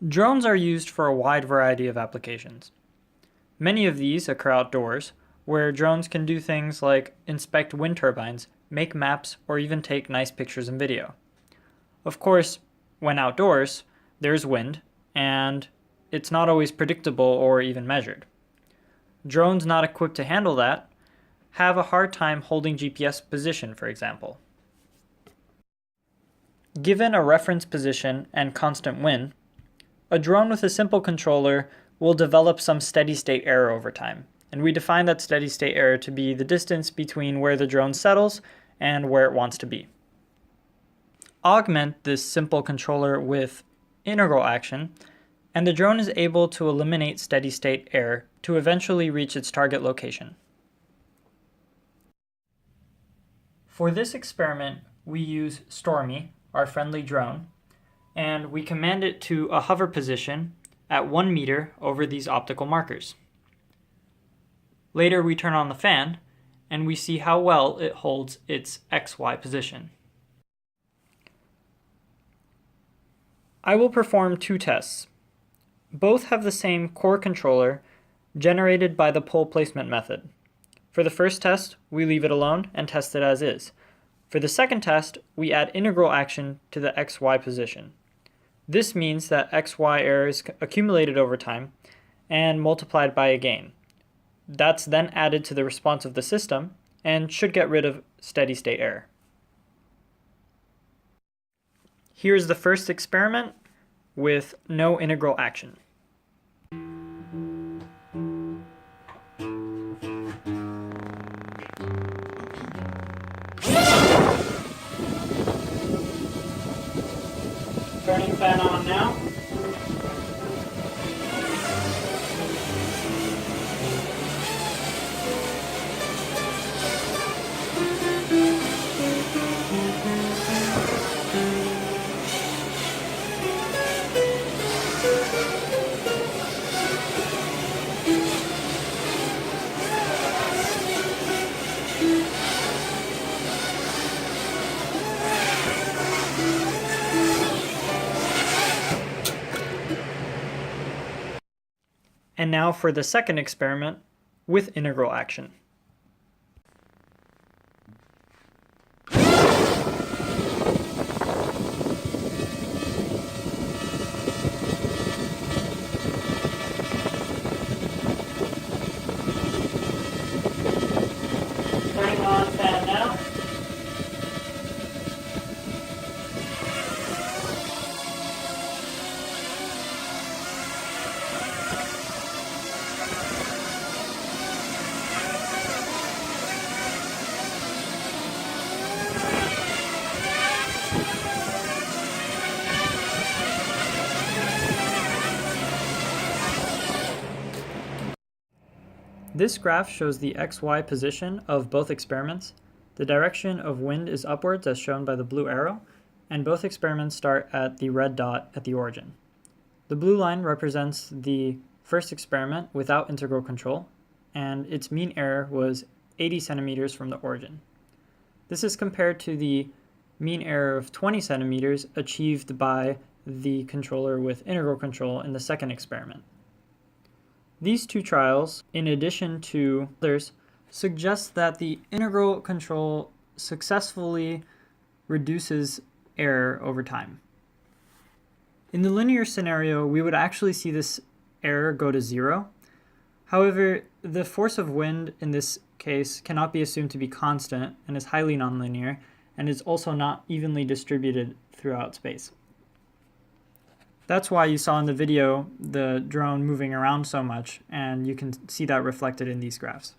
Drones are used for a wide variety of applications. Many of these occur outdoors, where drones can do things like inspect wind turbines, make maps, or even take nice pictures and video. Of course, when outdoors, there's wind, and it's not always predictable or even measured. Drones not equipped to handle that have a hard time holding GPS position, for example. Given a reference position and constant wind, a drone with a simple controller will develop some steady-state error over time, and we define that steady-state error to be the distance between where the drone settles and where it wants to be. Augment this simple controller with integral action, and the drone is able to eliminate steady-state error to eventually reach its target location. For this experiment, we use Stormy, our friendly drone, and we command it to a hover position at 1 meter over these optical markers. Later we turn on the fan, and we see how well it holds its XY position. I will perform two tests. Both have the same core controller generated by the pole placement method. For the first test, we leave it alone and test it as is. For the second test, we add integral action to the XY position. This means that XY error is accumulated over time and multiplied by a gain. That's then added to the response of the system and should get rid of steady state error. Here's the first experiment with no integral action. Turning fan on now. And now for the second experiment with integral action. Turning on fan now. This graph shows the XY position of both experiments. The direction of wind is upwards as shown by the blue arrow, and both experiments start at the red dot at the origin. The blue line represents the first experiment without integral control, and its mean error was 80 centimeters from the origin. This is compared to the mean error of 20 centimeters achieved by the controller with integral control in the second experiment. These two trials, in addition to others, suggest that the integral control successfully reduces error over time. In the linear scenario, we would actually see this error go to 0. However, the force of wind in this case cannot be assumed to be constant and is highly nonlinear, and is also not evenly distributed throughout space. That's why you saw in the video the drone moving around so much, and you can see that reflected in these graphs.